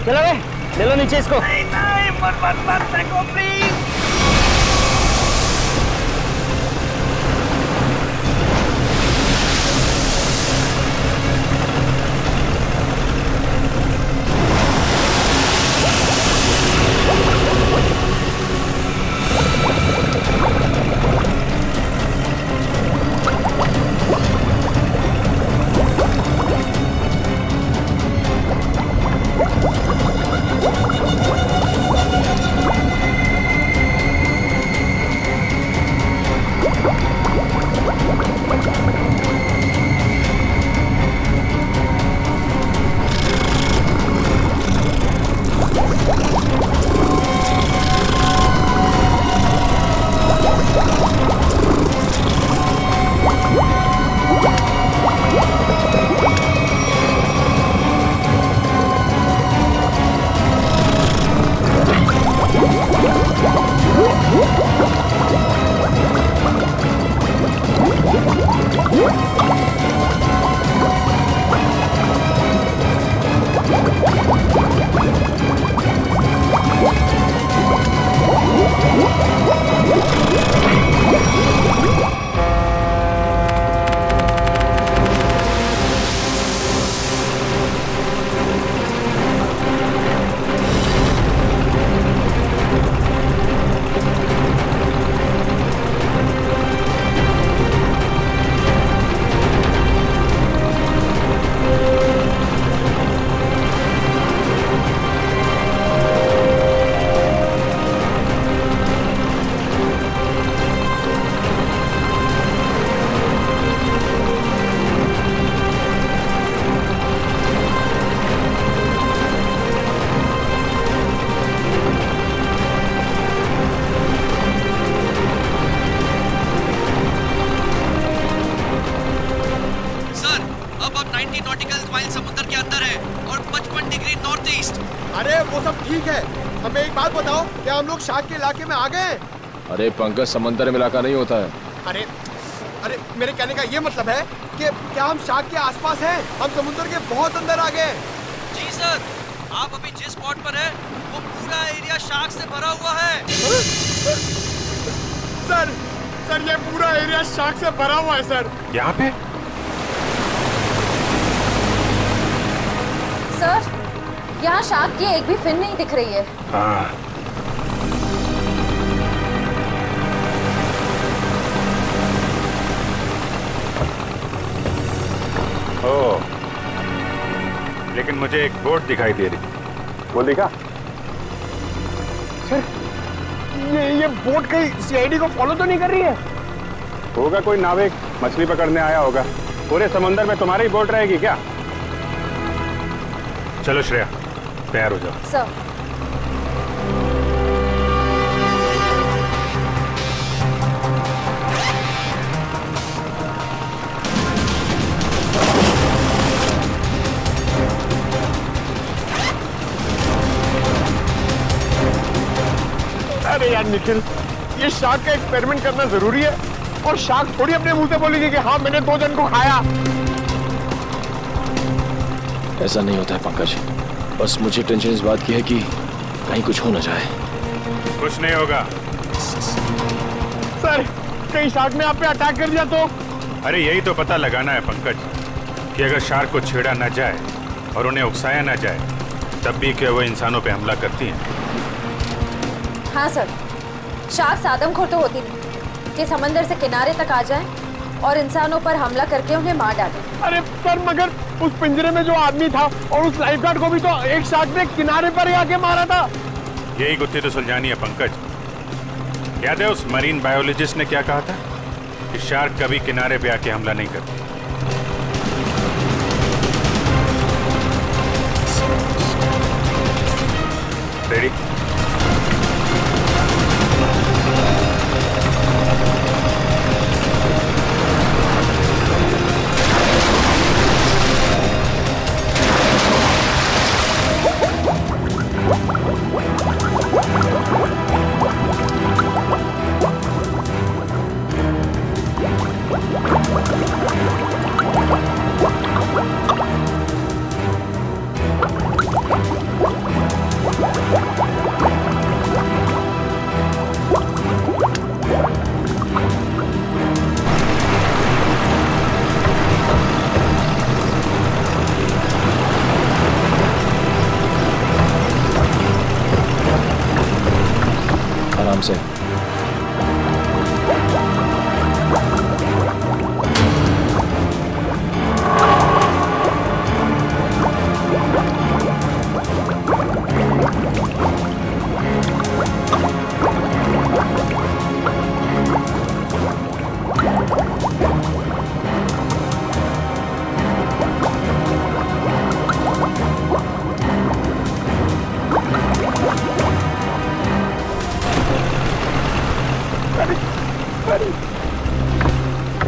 चलो बे, ले लो नीचे इसको। नहीं नहीं, मत मत मत फेंको प्लीज। शार्क के इलाके में आ गए। अरे पंकज, समंदर में इलाका नहीं होता है। अरे अरे मेरे कहने का ये मतलब है कि क्या हम शार्क के आसपास हैं? हम समुद्र के बहुत अंदर आ गए। जी सर, आप अभी जिस स्पॉट पर हैं, वो पूरा एरिया शार्क से भरा हुआ है। सर ये पूरा एरिया शार्क से भरा हुआ है सर। यहाँ पे? सर, यहाँ शार्क की एक भी फिन नहीं दिख रही है। हाँ। ओह, लेकिन मुझे एक बोट दिखाई दे रही। वो देखा? सर, ये बोट कहीं सीआईडी को फॉलो तो नहीं कर रही है? होगा कोई नाविक मछली पकड़ने आया होगा। पूरे समंदर में तुम्हारी ही बोट रहेगी क्या? चलो श्रेया, तैयार हो जाओ। सर। अरे यार निखिल, ये शार्क का एक्सपेरिमेंट करना जरूरी है और शार्क थोड़ी अपने मुंह से बोलेगी कि हाँ मैंने 2 जन को खाया। ऐसा नहीं होता है पंकज, बस मुझे टेंशन इस बात की है कि कहीं कुछ हो ना जाए। कुछ नहीं होगा। सर, कहीं शार्क ने आप पे अटैक कर दिया तो? अरे यही तो पता लगाना है पंकज, कि अगर शार्क को छेड़ा ना जाए और उन्हें उकसाया ना जाए, तब भी क्या वो इंसानों पे हमला करती हैं? हाँ सर, शार्क आदमखोर तो होती नहीं कि समंदर से किनारे तक आ जाए और इंसानों पर हमला करके उन्हें मार डाले। अरे सर, मगर उस पिंजरे में जो आदमी था और उस लाइफगार्ड को भी तो एक शार्क ने किनारे पर ही आके मारा था। यही गुत्थी तो सुलझानी है पंकज। याद है उस मरीन बायोलॉजिस्ट ने क्या कहा था कि शार्क कभी किनारे पे आके हमला नहीं करती। रेडी? आराम से।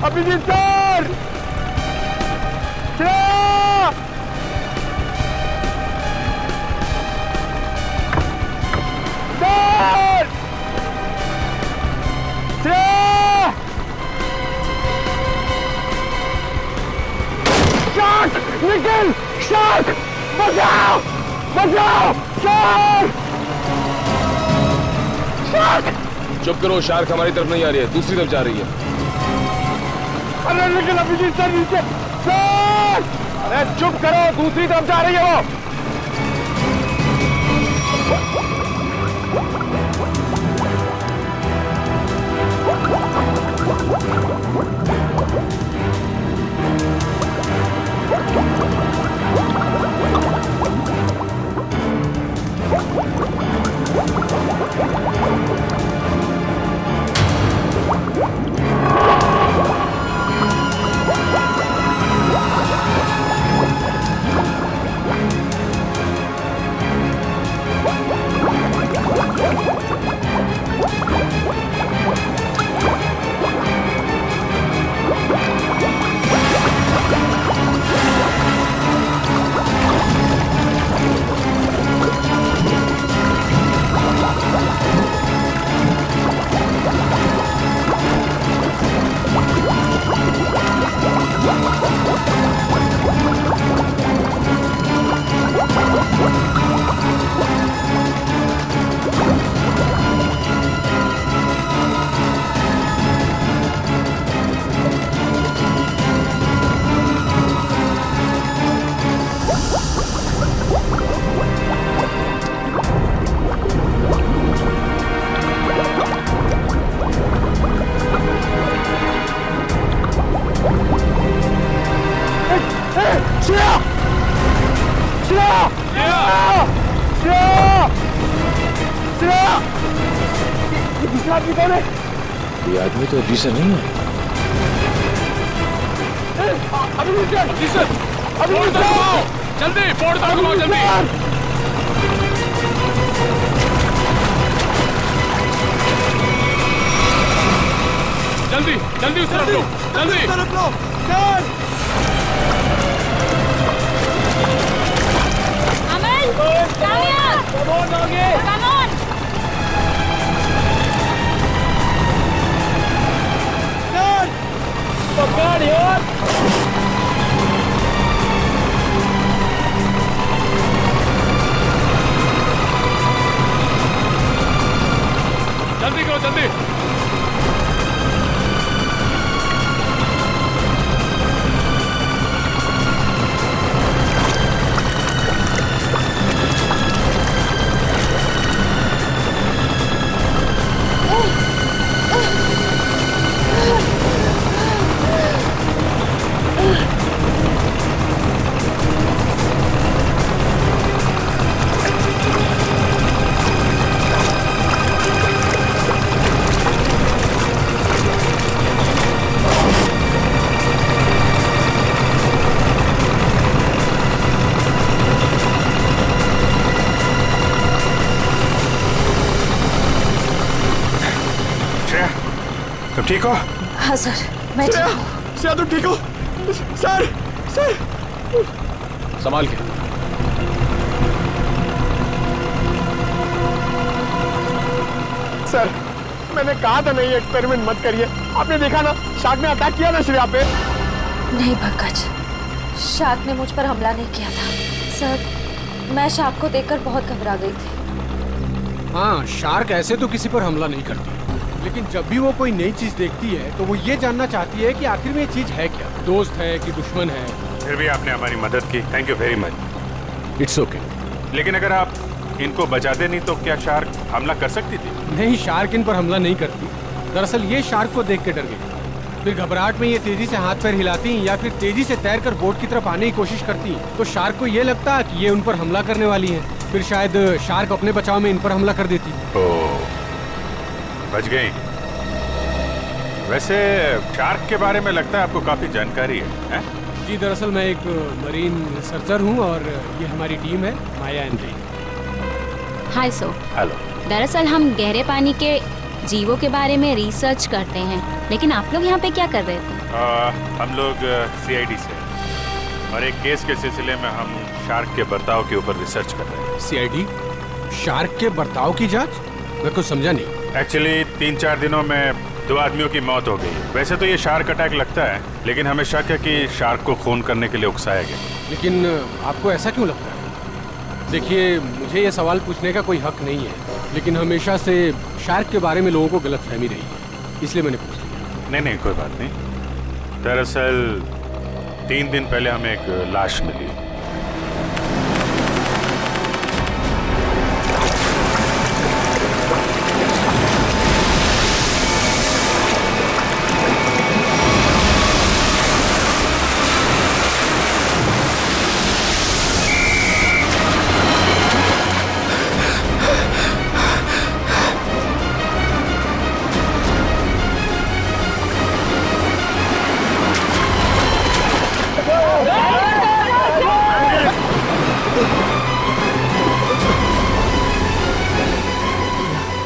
Abhijeet sir! Shark! Nikhil! Shark! बचाओ! बचाओ! शार्क! शार्क! चुप करो, शार्क हमारी तरफ नहीं आ रही है, दूसरी तरफ जा रही है। अरे निखिल, अभिजीत सर नीचे! सर! अरे चुप करो, दूसरी तरफ जा रही है वो। ये आदमी तो अभी से नहीं है। अभी सर! जल्दी बोर्ड तक घुमाओ, जल्दी। जल्दी जल्दी उस तरफ लो, जल्दी तरफ लो sir. Aman, Kamya, come on. Sir! पकड़ यार! जल्दी करो, जल्दी। तुम ठीक हो? हाँ सर, मैं ठीक हूँ। श्रेया, तुम ठीक हो? सर! सर! संभाल के। सर, मैंने कहा था नहीं एक्सपेरिमेंट मत करिए। आपने देखा ना, शार्क ने अटैक किया ना श्रेया पे। नहीं पंकज, शार्क ने मुझ पर हमला नहीं किया था। सर, मैं शार्क को देखकर बहुत घबरा गई थी। हाँ, शार्क ऐसे तो किसी पर हमला नहीं करती, लेकिन जब भी वो कोई नई चीज देखती है तो वो ये जानना चाहती है कि आखिर में ये चीज है क्या, दोस्त है कि दुश्मन है। फिर भी आपने हमारी मदद की, thank you very much. It's okay. लेकिन अगर आप इनको बचाते नहीं तो क्या शार्क हमला कर सकती थी? नहीं, शार्क इन पर हमला नहीं करती। दरअसल ये शार्क को देख के डर गई, फिर घबराहट में ये तेजी से हाथ पैर हिलाती या फिर तेजी से तैरकर बोट की तरफ आने की कोशिश करती, तो शार्क को ये लगता कि ये उन पर हमला करने वाली है, फिर शायद शार्क अपने बचाव में इन पर हमला कर देती। ओह, बच गई। वैसे शार्क के बारे में लगता है आपको काफी जानकारी है? जी, दरअसल मैं एक मरीन रिसर्चर हूँ और ये हमारी टीम है, Maya and Jain. Hi so. Hello. दरअसल हम गहरे पानी के जीवों के बारे में रिसर्च करते हैं, लेकिन आप लोग यहाँ पे क्या कर रहे थे? हम लोग CID से और एक केस के सिलसिले में हम शार्क के बर्ताव के ऊपर रिसर्च कर रहे हैं। CID? शार्क के बर्ताव की जांच? मैं कुछ समझा नहीं। एक्चुअली 3-4 दिनों में 2 आदमियों की मौत हो गई। वैसे तो ये शार्क अटैक लगता है, लेकिन हमें शक है कि शार्क को खून करने के लिए उकसाया गया। लेकिन आपको ऐसा क्यों लगता है? देखिए, मुझे ये सवाल पूछने का कोई हक नहीं है, लेकिन हमेशा से शार्क के बारे में लोगों को गलतफहमी रही है, इसलिए मैंने पूछ लिया। नहीं, कोई बात नहीं। दरअसल 3 दिन पहले हमें एक लाश मिली।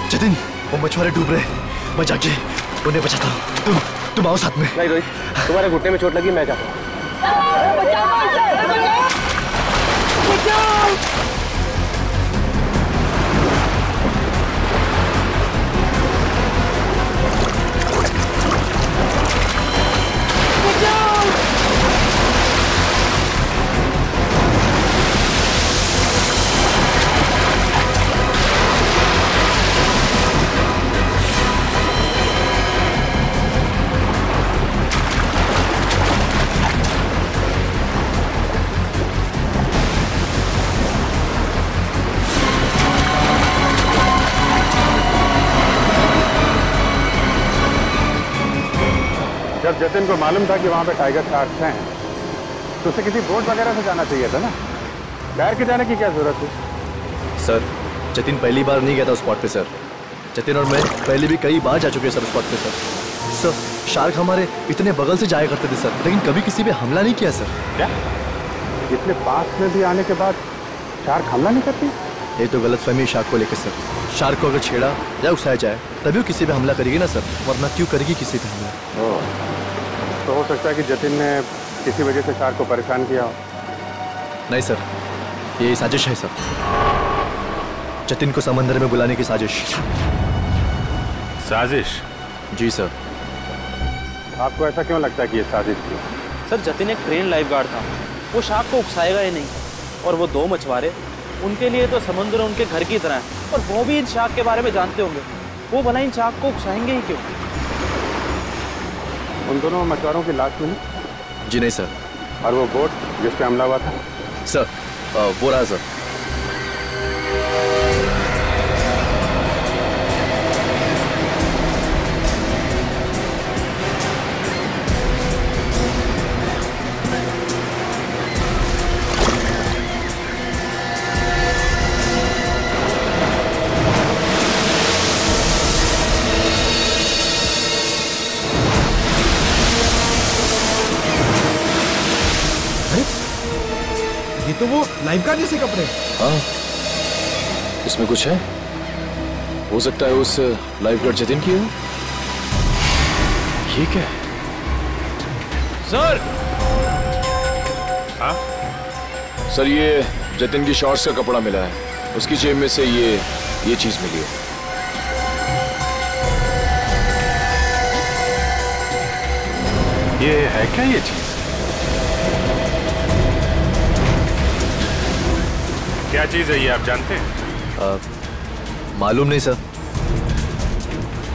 जतिन, वो मछुआरे डूब रहे, मैं जाके उन्हें बचाता हूँ। तुम आओ साथ में। नहीं रोहित, तुम्हारे घुटने में चोट लगी, मैं जाता हूँ। जब जतिन को मालूम था कि वहाँ पे टाइगर शार्क्स हैं, तो उसे किसी बोट वगैरह से जाना चाहिए था ना। तैर के जाने की क्या जरूरत थी? सर, जतिन पहली बार नहीं गया था उस स्पॉट पे सर। जतिन और मैं पहले भी कई बार जा चुके हैं सर उस स्पॉट पे सर। सर, शार्क हमारे इतने बगल से जाया करते थे सर, लेकिन कभी किसी पे हमला नहीं किया सर। क्या? इतने पास में भी आने के बाद शार्क हमला नहीं करती? ये तो गलतफहमी शार्क को लेकर सर। शार्क को अगर छेड़ा या उकसाया जाए तभी वो किसी पे हमला करेगी ना सर, वरना क्यों करेगी किसी पे हमला? तो हो सकता है कि जतिन ने किसी वजह से शार्क को परेशान किया हो। नहीं सर, ये साजिश है सर। जतिन को समंदर में बुलाने की साजिश। साजिश? जी सर। आपको ऐसा क्यों लगता है कि ये साजिश थी? सर, जतिन एक ट्रेन लाइफ गार्ड था, वो शार्क को उकसाएगा ही नहीं। और वो 2 मछुआरे, उनके लिए तो समुद्र उनके घर की तरह है, और वो भी इन शार्क के बारे में जानते होंगे। वो भला इन शार्क को उकसाएंगे ही क्यों? उन दोनों मछुआरों की लाश मिली? जी नहीं सर। और वो बोट जिस पे हमला हुआ था? सर, वो रहा सर। तो वो लाइफगार्ड जैसे कपड़े। हाँ, इसमें कुछ है। हो सकता है उस लाइफगार्ड जतिन की हो। ये क्या है? सर! हाँ? सर, ये जतिन की शॉर्ट्स का कपड़ा मिला है, उसकी जेब में से ये चीज मिली है। ये है क्या ये चीज? क्या चीज है ये, आप जानते हैं? मालूम नहीं सर।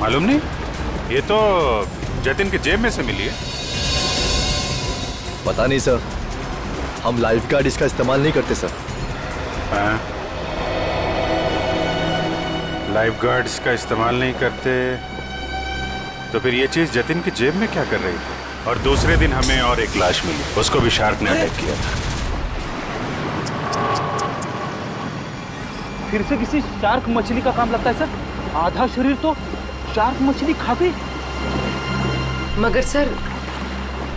मालूम नहीं? ये तो जतिन की जेब में से मिली है। पता नहीं सर, हम लाइफगार्ड इसका इस्तेमाल नहीं करते सर। लाइफ गार्ड्स का इस्तेमाल नहीं करते तो फिर ये चीज जतिन की जेब में क्या कर रही थी? और दूसरे दिन हमें और एक लाश मिली, उसको भी शार्क ने अटैक किया था। फिर से किसी शार्क मछली का काम लगता है सर। आधा शरीर तो शार्क मछली खा गई। मगर सर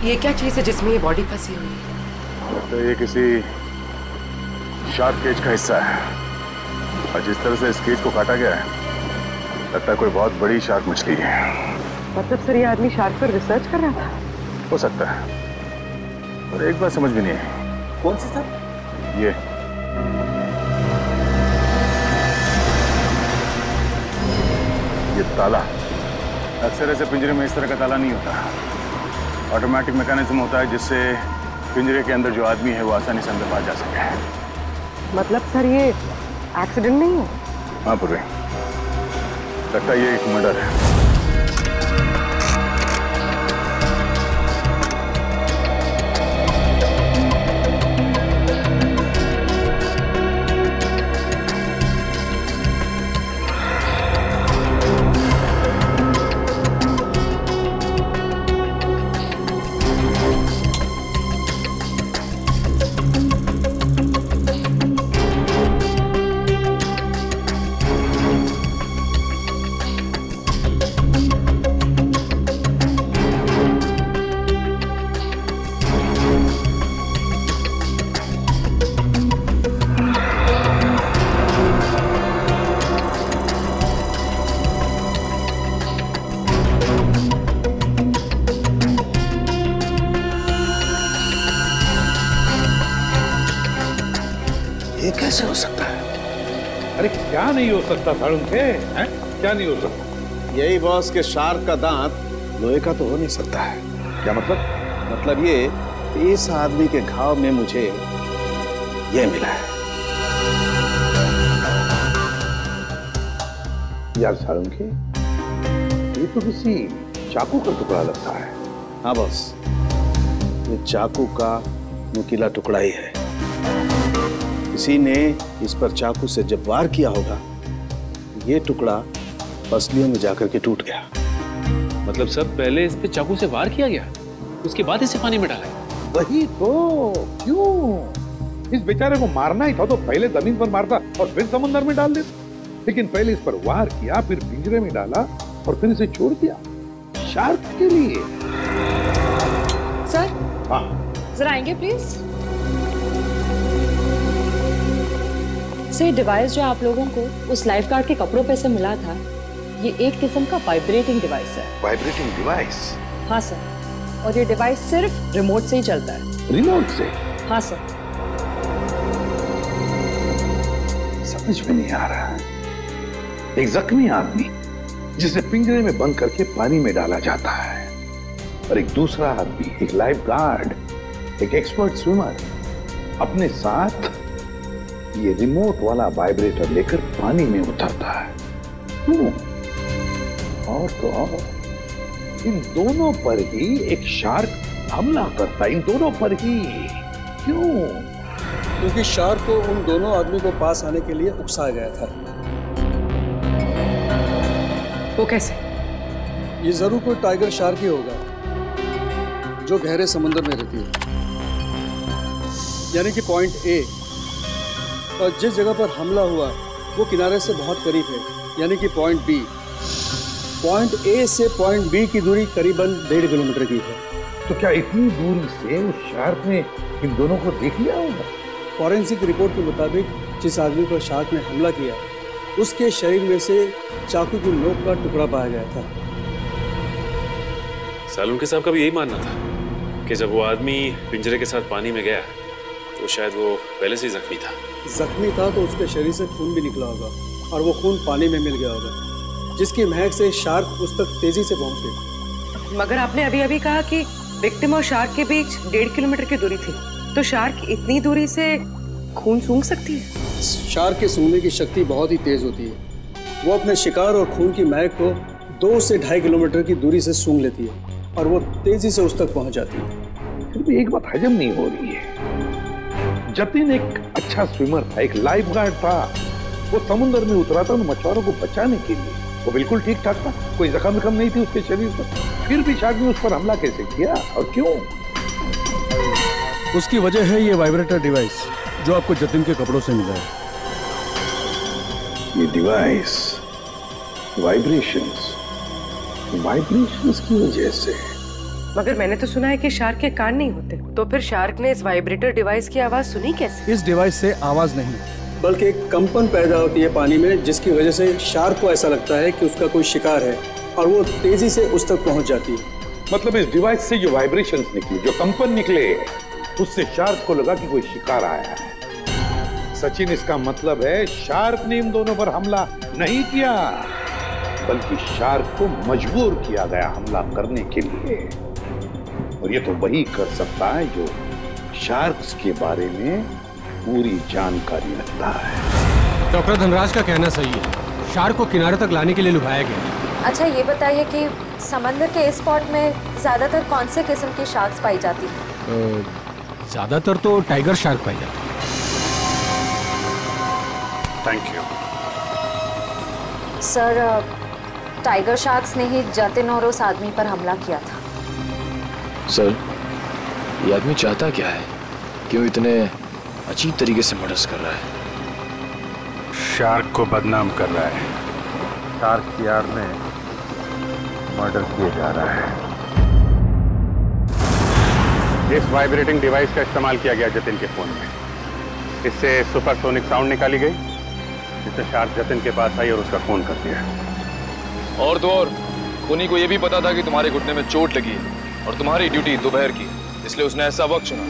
ये क्या चीज है जिसमें ये बॉडी फंसी हुई है? तो ये किसी शार्क केज का हिस्सा है और जिस तरह से इस केज को काटा गया है लगता है कोई बहुत बड़ी शार्क मछली है। मतलब सर ये आदमी शार्क पर रिसर्च कर रहा था? हो सकता है, और एक बात समझ में नहीं आई। कौन सी सर? ये ताला अक्सर ऐसे पिंजरे में इस तरह का ताला नहीं होता। ऑटोमेटिक मैकेनिज्म होता है जिससे पिंजरे के अंदर जो आदमी है वो आसानी से अंदर बाहर जा सके। मतलब सर ये एक्सीडेंट नहीं है? हाँ पूर्वी, लगता है ये एक मर्डर है। कैसे हो सकता है? अरे क्या नहीं हो सकता सालुंखे? क्या नहीं हो सकता? यही बॉस के शार्क का दांत लोहे का तो हो नहीं सकता है। क्या मतलब? मतलब ये इस आदमी के घाव में मुझे ये मिला है। यार सालुंखे, ये तो किसी चाकू का टुकड़ा लगता है। हाँ बॉस, ये चाकू का नुकीला टुकड़ा ही है। किसी ने इस पर चाकू से जब वार किया होगा, ये टुकड़ा पसलियों में जाकर के टूट गया। मतलब सर पहले इस पे चाकू से वार किया गया, उसके बाद इसे पानी में डाला? वही तो, क्यों? इस बेचारे को मारना ही था तो पहले जमीन पर मारता और फिर समुद्र में डाल देता। लेकिन पहले इस पर वार किया, फिर पिंजरे में डाला और फिर इसे छोड़ दिया शार्क के लिए। सर, हाँ जरा आएंगे प्लीज। सर, डिवाइस जो आप लोगों को उस लाइफ गार्ड के कपड़ों पे से मिला था, ये एक किस्म का वाइब्रेटिंग डिवाइस है। Vibrating device? हाँ सर, और ये डिवाइस सिर्फ रिमोट से ही चलता है। रिमोट से? हाँ सर। समझ में नहीं आ रहा। एक जख्मी आदमी जिसे पिंजरे में बंद करके पानी में डाला जाता है, और एक दूसरा आदमी, एक लाइफ गार्ड, एक एक्सपर्ट स्विमर, अपने साथ ये रिमोट वाला वाइब्रेटर लेकर पानी में उतरता है। क्यों? और तो और, इन दोनों पर ही एक शार्क हमला करता है, इन दोनों पर ही। क्यों? क्योंकि शार्क को उन दोनों आदमी को पास आने के लिए उकसाया गया था। वो कैसे? ये जरूर कोई टाइगर शार्क ही होगा जो गहरे समुद्र में रहती है, यानी कि पॉइंट ए। और जिस जगह पर हमला हुआ वो किनारे से बहुत करीब है, यानी कि पॉइंट बी। पॉइंट ए से पॉइंट बी की दूरी करीबन 1.5 किलोमीटर की है। तो क्या इतनी दूरी से उस शार्क ने इन दोनों को देख लिया होगा? फॉरेंसिक रिपोर्ट के मुताबिक जिस आदमी पर शार्क ने हमला किया, उसके शरीर में से चाकू की नोक का टुकड़ा पाया गया था। सालुंखे साहब का भी यही मानना था कि जब वो आदमी पिंजरे के साथ पानी में गया तो शायद वो पहले से ही जख्मी था। जख्मी था तो उसके शरीर से खून भी निकला होगा, और वो खून पानी में मिल गया होगा, जिसकी महक से शार्क उस तक तेजी से पहुंच गई। मगर आपने अभी अभी कहा कि विक्टिम और शार्क के बीच 1.5 किलोमीटर की दूरी थी, तो शार्क इतनी दूरी से खून सूंघ सकती है? शार्क के सूंघने की शक्ति बहुत ही तेज होती है। वो अपने शिकार और खून की महक को 2 से 2.5 किलोमीटर की दूरी से सूंघ लेती है, और वो तेजी से उस तक पहुंच जाती है। फिर भी एक बात हजम नहीं हो रही है। जतिन एक अच्छा स्विमर था, एक लाइफ गार्ड था, वो समुद्र में उतरा था उन मछुआरों को बचाने के लिए। वो बिल्कुल ठीक ठाक था, कोई जख्म विख्म नहीं थी उसके शरीर पर। फिर भी शार्क ने उस पर हमला कैसे किया और क्यों? उसकी वजह है ये वाइब्रेटर डिवाइस जो आपको जतिन के कपड़ों से मिला है। ये डिवाइस वाइब्रेशंस की वजह से। मगर मैंने तो सुना है कि शार्क के कान नहीं होते, तो फिर शार्क ने इस वाइब्रेटर डिवाइस की आवाज सुनी कैसे? इस डिवाइस से आवाज नहीं बल्कि एक कंपन पैदा होती है पानी में, जिसकी वजह से शार्क को ऐसा लगता है कि उसका कोई शिकार है और वो तेजी से उस तक पहुंच जाती है। मतलब इस डिवाइस से जो वाइब्रेशंस निकली, जो कंपन निकले, उससे शार्क को लगा कि कोई शिकार आया है। सचिन, इसका मतलब है शार्क ने इन दोनों पर हमला नहीं किया, बल्कि शार्क को मजबूर किया गया हमला करने के लिए। और ये तो वही कर सकता है जो शार्क्स के बारे में पूरी जानकारी रखता है। डॉक्टर धनराज का कहना सही है, शार्क को किनारे तक लाने के लिए लुभाया गया। अच्छा ये बताइए कि समंदर के इस स्पॉट में ज्यादातर कौन से किस्म की शार्क्स पाई जाती है? ज्यादातर तो टाइगर शार्क पाई जाती है। Thank you sir, tiger sharks ने ही जतिन और उस आदमी पर हमला किया था। सर, ये आदमी चाहता क्या है? क्यों इतने अजीब तरीके से मर्डर्स कर रहा है? शार्क को बदनाम कर रहा है। शार्क की आड़ में मर्डर किया जा रहा है। इस वाइब्रेटिंग डिवाइस का इस्तेमाल किया गया जतिन के फोन में। इससे सुपरसोनिक साउंड निकाली गई, जिससे शार्क जतिन के पास आई और उसका फोन कर दिया। और तो और खूनी को यह भी पता था कि तुम्हारे घुटने में चोट लगी है और तुम्हारी ड्यूटी दोपहर की, इसलिए उसने ऐसा वक्त चुना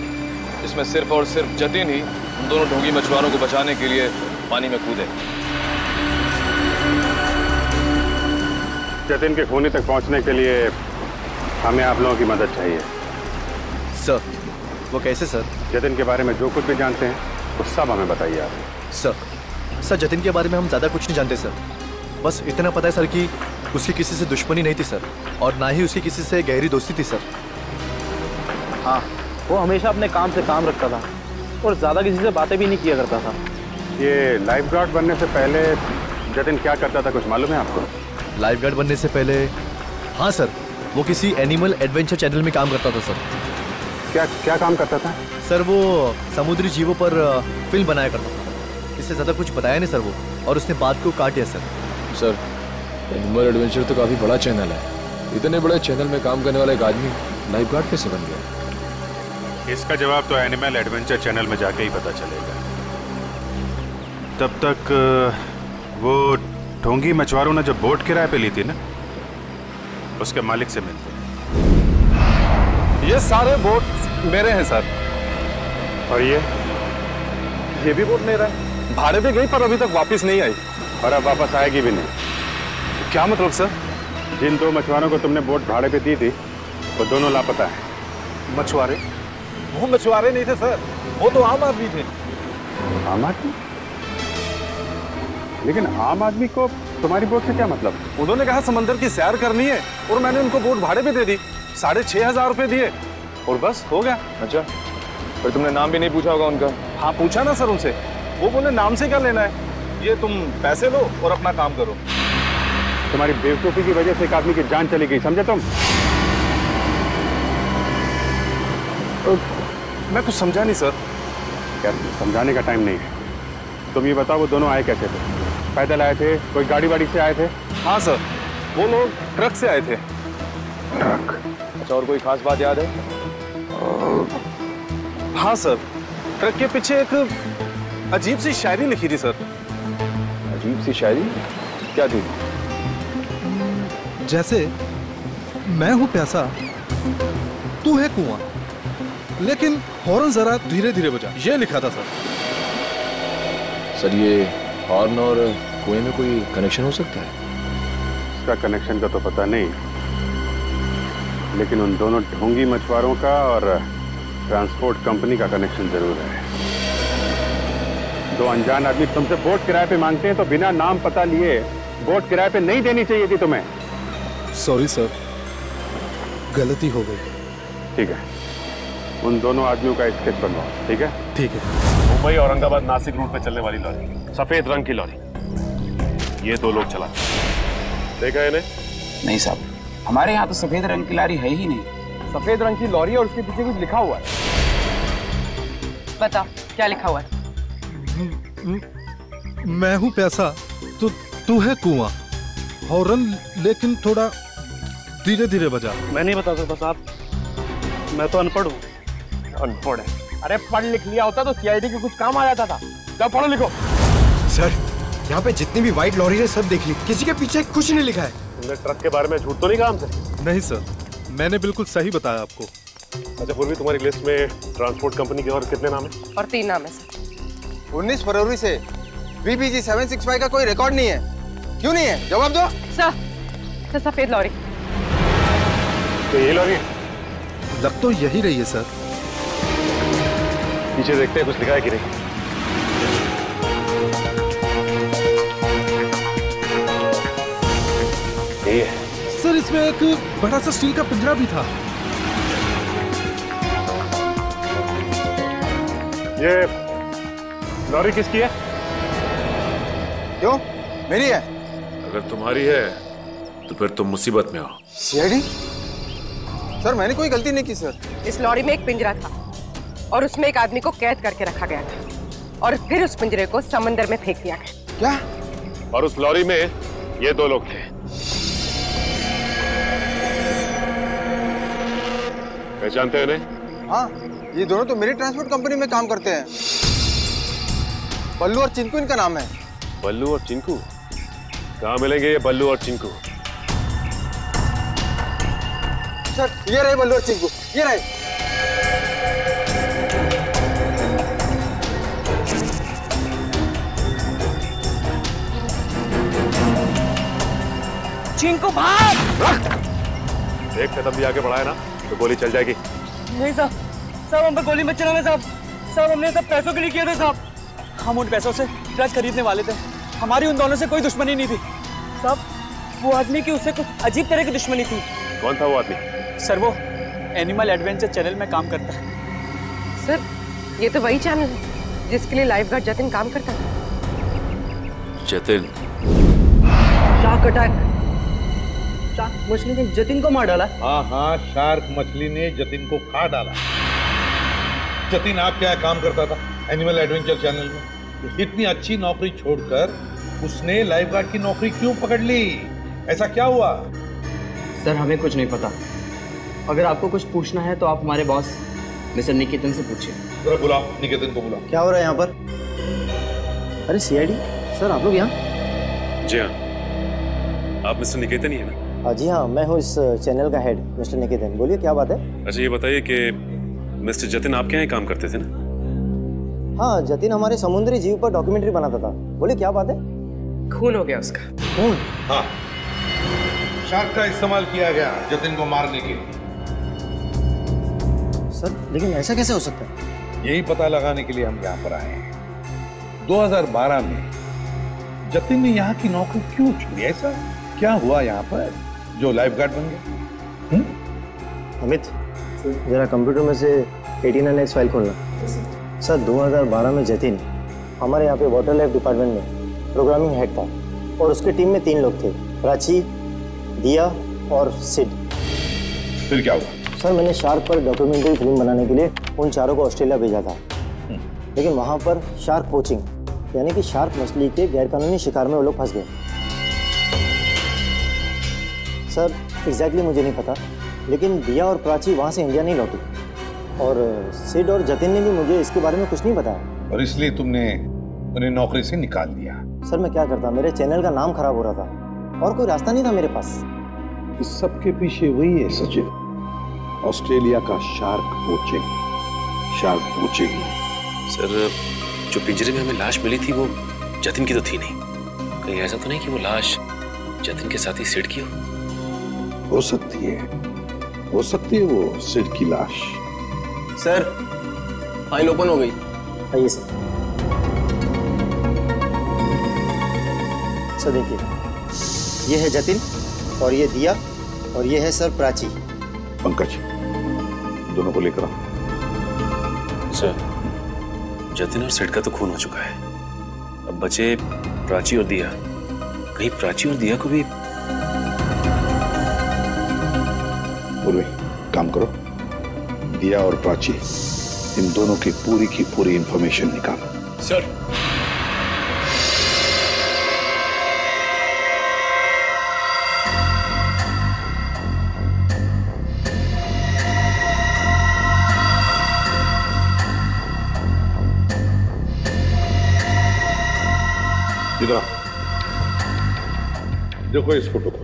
जिसमें सिर्फ और सिर्फ जतिन ही उन दोनों ढोंगी मछुआरों को बचाने के लिए पानी में कूदे। जतिन के खूनी तक पहुंचने के लिए हमें आप लोगों की मदद चाहिए। सर, वो कैसे सर? जतिन के बारे में जो कुछ भी जानते हैं वो सब हमें बताइए आप। सर जतिन के बारे में हम ज़्यादा कुछ नहीं जानते सर। बस इतना पता है सर कि उसकी किसी से दुश्मनी नहीं थी सर, और ना ही उसकी किसी से गहरी दोस्ती थी सर। हाँ, वो हमेशा अपने काम से काम रखता था और ज़्यादा किसी से बातें भी नहीं किया करता था। ये लाइफ गार्ड बनने से पहले जतिन क्या करता था, कुछ मालूम है आपको? लाइफ गार्ड बनने से पहले? हाँ सर, वो किसी एनिमल एडवेंचर चैनल में काम करता था सर। क्या काम करता था? सर वो समुद्री जीवों पर फिल्म बनाया करता था। इससे ज़्यादा कुछ बताया नहीं सर वो, और उसने बात को काट दिया सर। सर, एनिमल एडवेंचर तो काफी बड़ा चैनल है। इतने बड़े चैनल में काम करने वाला एक आदमी लाइफ गार्ड कैसे बन गया? इसका जवाब तो एनिमल एडवेंचर चैनल में जाके ही पता चलेगा। तब तक वो ढोंगी मछुआरों ने जब बोट किराए पे ली थी ना, उसके मालिक से मिलते हैं। ये सारे बोट मेरे हैं सर। और ये भी बोट मेरा है। भाड़े पे गई पर अभी तक वापस नहीं आई, और अब वापस आएगी भी नहीं। क्या मतलब सर? जिन दो मछुआरों को तुमने बोट भाड़े पे दी थी वो दोनों लापता है। मछुआरे? वो मछुआरे नहीं थे सर, वो तो आम आदमी थे। आम आदमी? लेकिन आम आदमी को तुम्हारी बोट से क्या मतलब? उन्होंने कहा समंदर की सैर करनी है और मैंने उनको बोट भाड़े पे दे दी। 6,500 रुपए दिए और बस हो गया। अच्छा, पर तुमने नाम भी नहीं पूछा होगा उनका? हाँ पूछा ना सर उनसे, वो बोले नाम से क्या लेना है, ये तुम पैसे लो और अपना काम करो। तुम्हारी बेवकूफी की वजह से एक आदमी की जान चली गई, समझे तुम? मैं कुछ समझा नहीं सर। यार समझाने का टाइम नहीं है। तुम ये बताओ वो दोनों आए कैसे थे? पैदल आए थे, कोई गाड़ी वाड़ी से आए थे? हाँ सर, वो लोग ट्रक से आए थे। ट्रक? अच्छा, और कोई खास बात याद है? हाँ सर, ट्रक के पीछे एक अजीब सी शायरी लिखी थी सर। अजीब सी शायरी? क्या थी? जैसे मैं हूं प्यासा, तू है कुआं, लेकिन हॉर्न जरा धीरे धीरे बजा, ये लिखा था सर। सर, ये हॉर्न और कुएं में कोई कनेक्शन हो सकता है? इसका कनेक्शन का तो पता नहीं, लेकिन उन दोनों ढोंगी मछुआरों का और ट्रांसपोर्ट कंपनी का कनेक्शन जरूर है। दो अनजान आदमी तुमसे बोट किराए पे मांगते हैं तो बिना नाम पता लिए बोट किराए पे नहीं देनी चाहिए थी तुम्हें। सॉरी सर, गलती हो गई। ठीक है, उन दोनों आदमियों का स्केच बनवाओ। ठीक है? ठीक है। मुंबई औरंगाबाद नासिक रूट पे चलने वाली लॉरी, सफेद रंग की लॉरी। ये 2 लोग चलाते। देखा है इन्हें? नहीं साहब, हमारे यहाँ तो सफेद रंग की लॉरी है ही नहीं। सफेद रंग की लॉरी और उसके पीछे कुछ लिखा हुआ है। बता क्या लिखा हुआ है? मैं हूँ प्यासा, तो तू है कुआं। हॉर्न लेकिन थोड़ा धीरे धीरे बजा। मैं नहीं बता सकता साहब, मैं तो अनपढ़ हूँ। अनपढ़ है? अरे पढ़ लिख लिया होता तो सीआईडी के कुछ काम आ जाता था। जब पढ़ो लिखो। सर, यहाँ पे जितनी भी व्हाइट लॉरी है सब देख ली, किसी के पीछे कुछ नहीं लिखा है। तुमने ट्रक के बारे में झूठ तो नहीं कहा हमसे? नहीं सर, मैंने बिल्कुल सही बताया आपको। अच्छा पूर्वी, तुम्हारी लिस्ट में ट्रांसपोर्ट कंपनी के और कितने नाम है? और 3 नाम है सर। 19 फरवरी से BBG 765 का कोई रिकॉर्ड नहीं है। क्यों नहीं है? जवाब दो। सर, सफेद लॉरी। तो यही लॉरी है? लग तो यही रही है सर। पीछे देखते हैं कुछ लिखा है कि नहीं। यही है सर, इसमें एक बड़ा सा स्टील का पिंजरा भी था। ये लॉरी किसकी है? क्यों? मेरी है। अगर तुम्हारी है तो फिर तुम मुसीबत में हो। सीआईडी? सर, मैंने कोई गलती नहीं की सर। इस लॉरी में एक पिंजरा था और उसमें एक आदमी को कैद करके रखा गया था और फिर उस पिंजरे को समंदर में फेंक दिया गया। क्या? और उस लॉरी में ये 2 लोग थे। पहचानते हो इन्हें? हाँ, ये दोनों तो मेरी ट्रांसपोर्ट कंपनी में काम करते हैं। बल्लू और चिंकू इनका नाम है। बल्लू और चिंकू? कहाँ मिलेंगे ये बल्लू और चिंकू? सर, ये रहे बल्लू और चिंकू, ये रहे। चिंकू भाग! एक कदम भी आगे बढ़ाया ना तो गोली चल जाएगी। नहीं साहब, साहब हम पे गोली मत चलाना साहब। साहब हमने सब पैसों के लिए किया था साहब। हम उन पैसों से ट्रक खरीदने वाले थे। हमारी उन दोनों से कोई दुश्मनी नहीं थी साहब। वो आदमी की उससे कुछ अजीब तरह की दुश्मनी थी। कौन था वो आदमी? सर, वो एनिमल एडवेंचर चैनल में काम करता है। सर, ये तो वही चैनल है जिसके लिए लाइफ गार्ड जतिन काम करता है। जतिन? Shark attack. शार्क मछली ने जतिन को मार डाला। हाँ हाँ, शार्क मछली ने जतिन को खा डाला। जतिन आप क्या काम करता था एनिमल एडवेंचर चैनल में? इतनी अच्छी नौकरी छोड़कर उसने लाइफ गार्ड की नौकरी क्यों पकड़ ली? ऐसा क्या हुआ? सर, हमें कुछ नहीं पता। अगर आपको कुछ पूछना है तो आप हमारे बॉस मिस्टर निकेतन से पूछिए। जरा बुलाओ, निकेतन को बुलाओ। क्या हो रहा है यहाँ पर? अरे सीआईडी सर, आप लोग यहाँ? जी हाँ। आप मिस्टर निकेतन ही है ना? जी हाँ, मैं हूँ इस चैनल का हेड मिस्टर निकेतन। बोलिए क्या बात है? अच्छा ये बताइए कि मिस्टर जतिन आपके यहाँ काम करते थे ना? हाँ, जतिन हमारे समुद्री जीव पर डॉक्यूमेंट्री बनाता था। बोलिए क्या बात है? खून हो गया उसका। खून? हाँ, शार्क का इस्तेमाल किया गया जतिन को मारने के लिए। सर, लेकिन ऐसा कैसे हो सकता है? यही पता लगाने के लिए हम यहाँ पर आए हैं। 2012 में जतिन ने यहाँ की नौकरी क्यों छोड़ी? ऐसा क्या हुआ यहाँ पर जो लाइफ गार्ड बन गया? अमित, जरा कंप्यूटर में से 89X फाइल खोलना। सर, 2012 में जतिन हमारे यहाँ पे वाटर लाइफ डिपार्टमेंट में प्रोग्रामिंग हेड था और उसके टीम में 3 लोग थे, प्राची, दिया और सिड। फिर क्या हुआ? सर, मैंने शार्क पर डॉक्यूमेंट्री फिल्म बनाने के लिए उन चारों को ऑस्ट्रेलिया भेजा था, लेकिन वहाँ पर शार्क पोचिंग यानी कि शार्क मछली के गैरकानूनी शिकार में वो लोग फंस गए। सर, एग्जैक्टली मुझे नहीं पता, लेकिन दिया और प्राची वहाँ से इंडिया नहीं लौटी और सिड और जतिन ने भी मुझे इसके बारे में कुछ नहीं बताया। और इसलिए तुमने उन्हें नौकरी से निकाल दिया? सर, मैं क्या करता, मेरे चैनल का नाम खराब हो रहा था और कोई रास्ता नहीं था मेरे पास। इस सब के पीछे वही है सचिन, ऑस्ट्रेलिया का शार्क पोचिंग। सर, जो पिंजरे में हमें लाश मिली थी वो जतिन की तो थी नहीं। कहीं ऐसा तो नहीं कि वो लाश जतिन के साथ ही सिड की हो सकती है वो सिड की लाश। सर, फाइल ओपन हो गई। आइए सर। सर देखिए, ये है जतिन और ये दिया और ये है सर प्राची। पंकज, दोनों को लेकर आओ। सर, जतिन और सेठ का तो खून हो चुका है, अब बचे प्राची और दिया। कहीं प्राची और दिया को भी। पूर्वी, काम करो, दिया और प्राची इन दोनों की पूरी इंफॉर्मेशन निकालो। सर। इधर देखो इस फोटो को।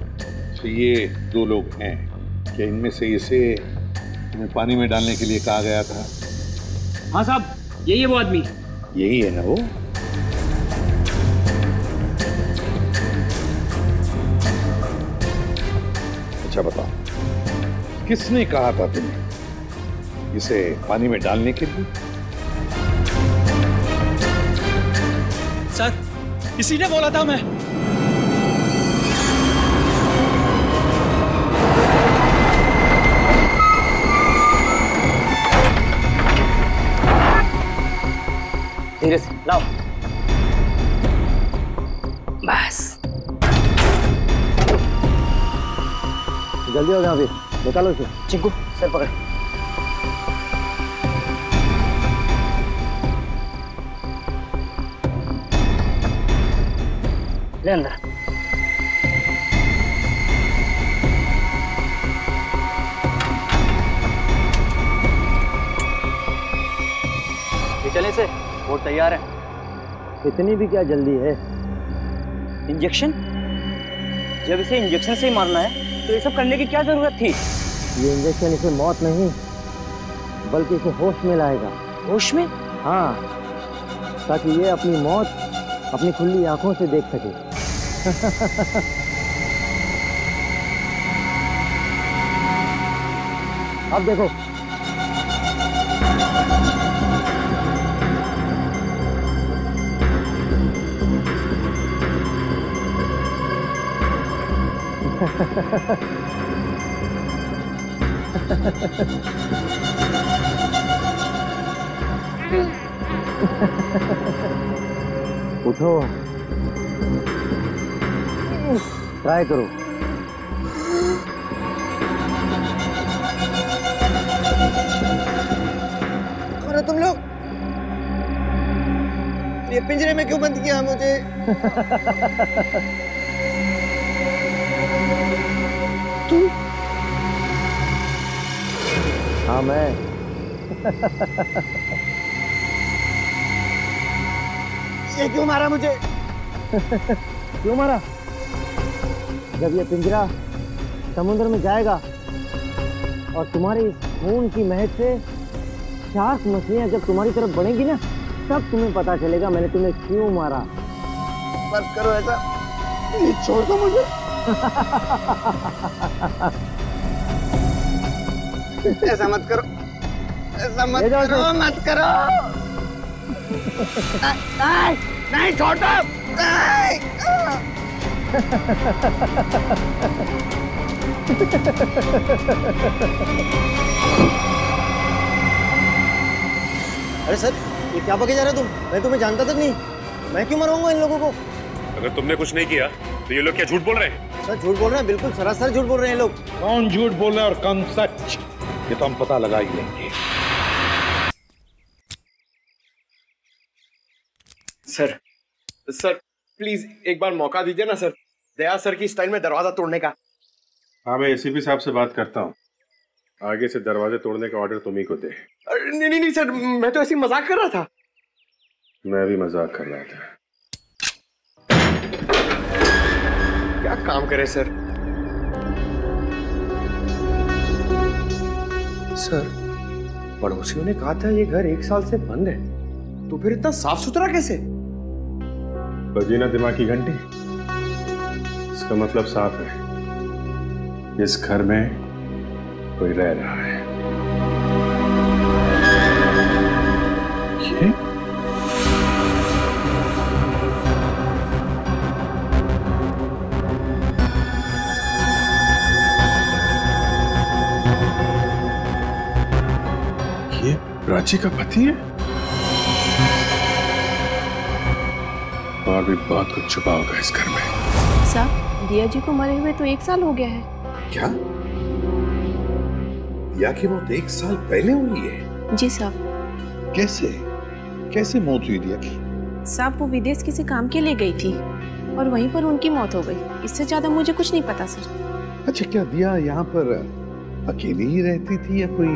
तो ये दो लोग हैं, क्या इनमें से इसे तुम्हें पानी में डालने के लिए कहा गया था? हाँ साहब, यही है वो आदमी। यही है ना वो? अच्छा बताओ, किसने कहा था तुम्हें इसे पानी में डालने के लिए? सर, इसी ने बोला था। मैं धीरे से लाओ। बस जल्दी हो गया, अभी निकालो इसे। चिंकू सर पकड़। ले अंदर। ये चले से, वो तैयार है। इतनी भी क्या जल्दी है? इंजेक्शन? जब इसे इंजेक्शन से ही मारना है तो ये सब करने की क्या जरूरत थी? ये इंजेक्शन इसे मौत नहीं बल्कि इसे होश में लाएगा। होश में? हाँ, ताकि ये अपनी मौत अपनी खुली आंखों से देख सके। अब देखो। उठो, ट्राई करो। कौन हो तुम लोग? ये पिंजरे में क्यों बंद किया मुझे? तू? हाँ मैं। ये क्यों मारा मुझे? क्यों मारा? जब ये पिंजरा समुद्र में जाएगा और तुम्हारी इस खून की महक से शार्क मछलियां जब तुम्हारी तरफ बढ़ेंगी ना, तब तुम्हें पता चलेगा मैंने तुम्हें क्यों मारा। मत करो ऐसा, ये छोड़ दो मुझे। ऐसा मत करो, ऐसा मत करो, मत करो। नहीं, नहीं छोड़ दो। नहीं। अरे सर, ये क्या बके जा रहे हो तुम? मैं तुम्हें जानता तक नहीं। मैं क्यों मरवाऊंगा इन लोगों को? अगर तुमने कुछ नहीं किया तो ये लोग क्या झूठ बोल रहे हैं? सर झूठ बोल रहे हैं, बिल्कुल सरासर झूठ बोल रहे हैं लोग। कौन झूठ बोल रहा है और कौन सच, ये तो हम पता लगा ही लेंगे। सर प्लीज एक बार मौका दीजिए ना सर, दया सर की स्टाइल में दरवाजा तोड़ने का। हाँ, मैं एसीपी साहब से बात करता हूँ, आगे से दरवाजे तोड़ने का ऑर्डर तुम ही को दे। नहीं नहीं नहीं सर, मैं तो ऐसे ही मजाक कर रहा था। मैं भी मजाक कर रहा था। क्या काम करे सर? सर, पड़ोसियों ने कहा था ये घर 1 साल से बंद है, तो फिर इतना साफ सुथरा कैसे? बजी ना दिमाग की घंटी, इसका मतलब साफ है, इस घर में कोई रह रहा है। ये प्राची का पति है? और भी बहुत कुछ छुपा होगा इस घर में। साहब, दिया जी को मरे हुए तो 1 साल हो गया है। क्या? दिया की मौत 1 साल पहले हुई है? जी साहब। कैसे कैसे मौत हुई दिया की? साहब, वो विदेश किसी काम के लिए गई थी और वहीं पर उनकी मौत हो गई। इससे ज्यादा मुझे कुछ नहीं पता सर। अच्छा, क्या दिया यहाँ पर अकेली ही रहती थी या कोई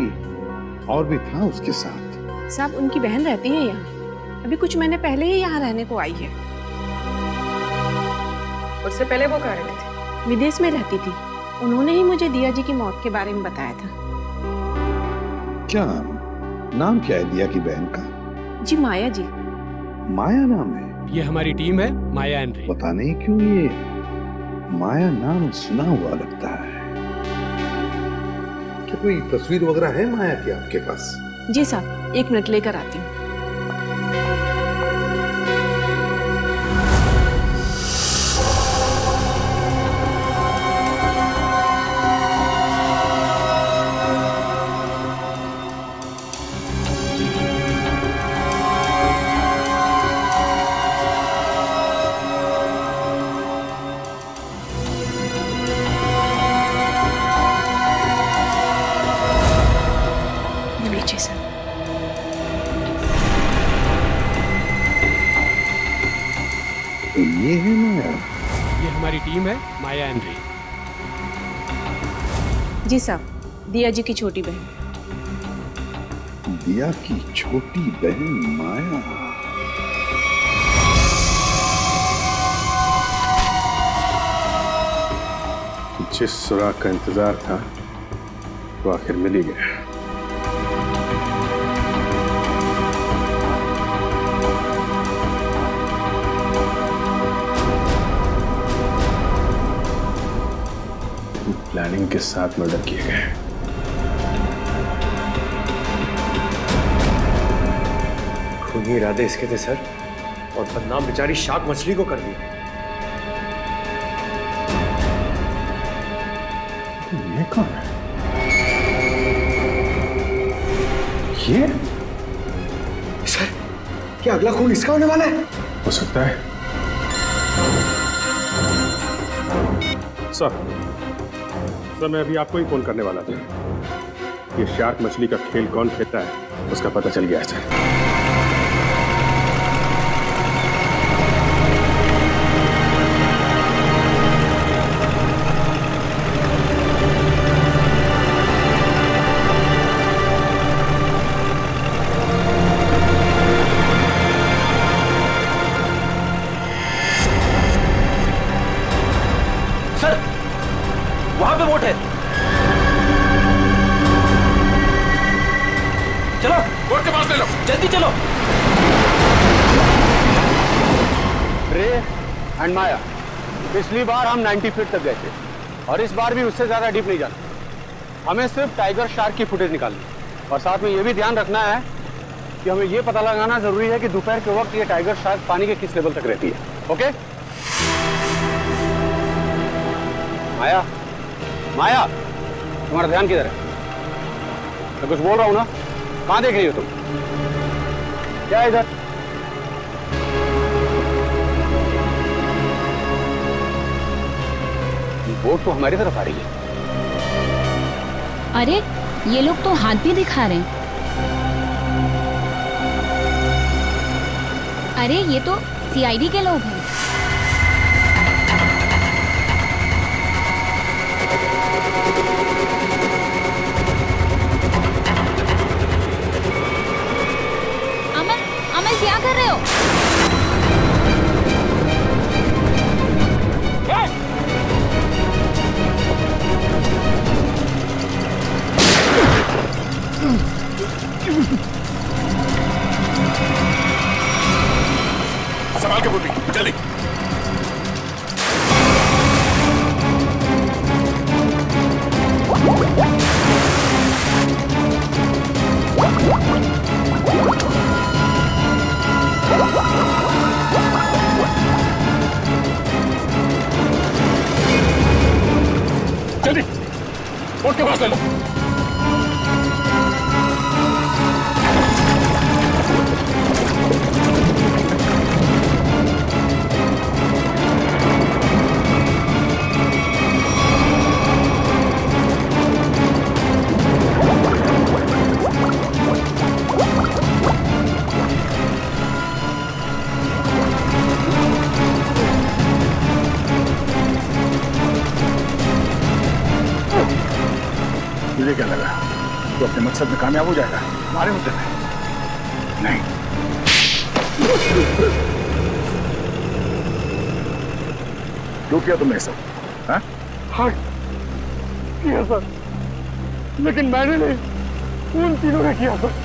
और भी था उसके साथ? साहब, उनकी बहन रहती है यहाँ। अभी कुछ महीने पहले ही यहाँ रहने को आई है। उससे पहले वो कहाँ रहती थी? विदेश में रहती थी। उन्होंने ही मुझे दिया जी की मौत के बारे में बताया था। क्या नाम क्या है दिया की बहन का? जी माया जी। माया नाम है? ये हमारी टीम है, माया एंड रे। पता नहीं क्यों ये माया नाम सुना हुआ लगता है। क्या कोई तस्वीर वगैरह है माया की आपके पास? जी साहब, 1 मिनट लेकर आती हूँ। ये है माया? ये हमारी टीम है, माया एंड रे। जी साहब, दिया जी की छोटी बहन। दिया की छोटी बहन माया। जिस सुराग का इंतजार था वो आखिर मिल ही गया। प्लानिंग के साथ मर्डर किए गए। खूनी इरादे इसके थे सर, और बदनाम बेचारी शार्क मछली को कर दिया। ये कौन है? ये? सर, क्या अगला खून इसका होने वाला है? हो सकता है। सर, मैं अभी आपको ही फोन करने वाला था। ये शार्क मछली का खेल कौन खेलता है उसका पता चल गया है सर। वहां पे बोट है। चलो बोट के पास ले लो, जल्दी चलो। रे एंड माया, पिछली बार हम 90 फीट तक गए थे और इस बार भी उससे ज्यादा डीप नहीं जाना। हमें सिर्फ टाइगर शार्क की फुटेज निकालनी और साथ में ये भी ध्यान रखना है कि हमें ये पता लगाना जरूरी है कि दोपहर के वक्त ये टाइगर शार्क पानी के किस लेवल तक रहती है। ओके माया? माया, तुम्हारा ध्यान किधर है? मैं कुछ बोल रहा हूं ना, कहां देख रही हो तुम? क्या है इधर? बोट तो हमारी तरफ आ रही है। अरे ये लोग तो हाथ भी दिखा रहे हैं। अरे ये तो सीआईडी के लोग हैं। अमल क्या कर रहे हो? संभाल के बोली, जल्दी। जल्दी बोट के पास ले लो। तुझे क्या लगा तो अपने मकसद में कामयाब हो जाएगा हमारे मुद्दे में? नहीं। क्यों किया तुमने सब? हाँ? हाँ किया सर, लेकिन मैंने नहीं, उन तीनों ने किया सर।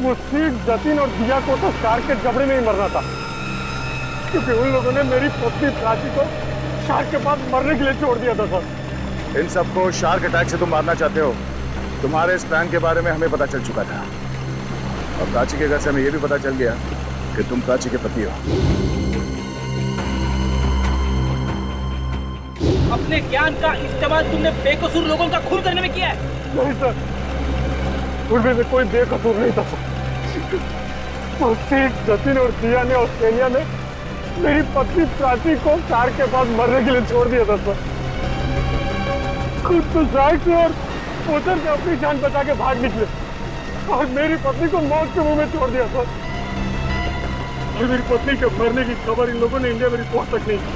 वो सीट, जतिन और दिया को तो शार्क के जबड़े में ही मरना था, क्योंकि उन लोगों ने मेरी पत्नी प्राची को शार्क के पास मरने के लिए छोड़ दिया था सर। इन सबको शार्क अटैक से तुम मारना चाहते हो। तुम्हारे इस प्लान के बारे में हमें पता चल चुका था, और प्राची के घर से हमें यह भी पता चल गया कि तुम प्राची के पति हो। अपने ज्ञान का इस्तेमाल तुमने बेकसूर लोगों का खून करने में किया है। नहीं सर, उनमें से कोई बेकसूर नहीं था सर। जतिन और दिया ने ऑस्ट्रेलिया में मेरी पत्नी प्राची को शार्क के पास मरने के लिए छोड़ दिया था सर। खुद तो शार्क से और उतर के अपनी जान बचा के भाग निकले, और मेरी पत्नी को मौत के मुंह में छोड़ दिया सर। और मेरी पत्नी के मरने की खबर इन लोगों ने इंडिया में रिपोर्ट तक नहीं की।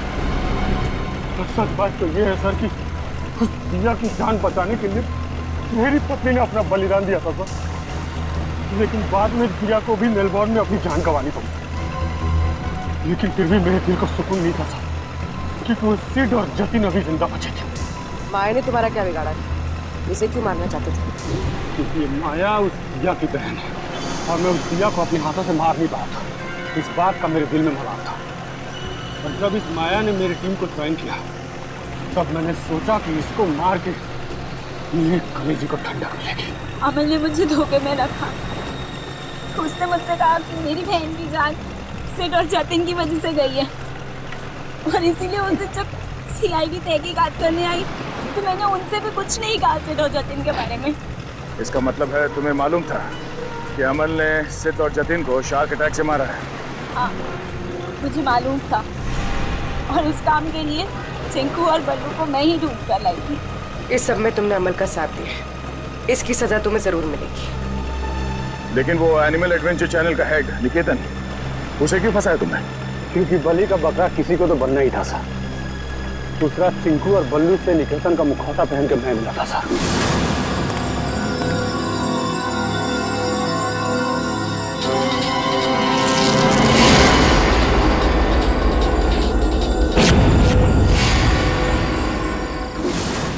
और सच बात तो ये है सर कि उस दिया की जान बचाने के लिए मेरी पत्नी ने अपना बलिदान दिया था सर, लेकिन बाद में दिया को भी मेलबोर्न में अपनी जान गंवानी पड़ी। लेकिन फिर भी मेरे दिल को सुकून नहीं था सर, क्योंकि वो सिड और जतिन अभी जिंदा बचे थे। माया ने तुम्हारा क्या बिगाड़ा? इसे क्यों मारना चाहते थे? क्योंकि माया उस दिया की बहन है, और मैं उस दिया को अपने हाथों से मार नहीं पाया था। इस बात का मेरे दिल में मलाल था। और जब इस माया ने मेरी टीम को ज्वाइन किया, तब मैंने सोचा कि इसको मार के मेरे कलेजे को ठंडा कर लेगी। अमल ने मुझे धोखे में रखा। उसने मुझसे कहा कि मेरी बहन की जान सिड और जतिन की वजह से गई है, और इसीलिए उस दिन जब CID तहकीकात करने आई तो मैंने उनसे भी कुछ नहीं कहा सिड और जतिन के बारे में। इसका मतलब है तुम्हें मालूम था कि अमल ने सिड और जतिन को शार्क अटैक से मारा है? हाँ, मुझे मालूम था, और इस काम के लिए चिंकू और बल्लू को मैं ही ढूंढ कर लाई थी। इस सब में तुमने अमल का साथ दिया, इसकी सजा तुम्हें जरूर मिलेगी। लेकिन वो एनिमल एडवेंचर चैनल का हेड निकेतन, उसे क्यों फंसाया तुमने? क्योंकि बलि का बकरा किसी को तो बनना ही था सर। दूसरा, चिंकू और बल्लू से निकेतन का मुखौटा पहन के मैं मिला था सर।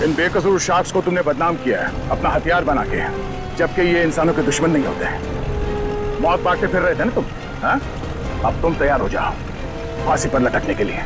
इन बेकसूर शार्क्स को तुमने बदनाम किया है अपना हथियार बना के, जबकि ये इंसानों के दुश्मन नहीं होते। मौत बांटते फिर रहे थे ना तुम, हाँ? अब तुम तैयार हो जाओ फांसी पर लटकने के लिए।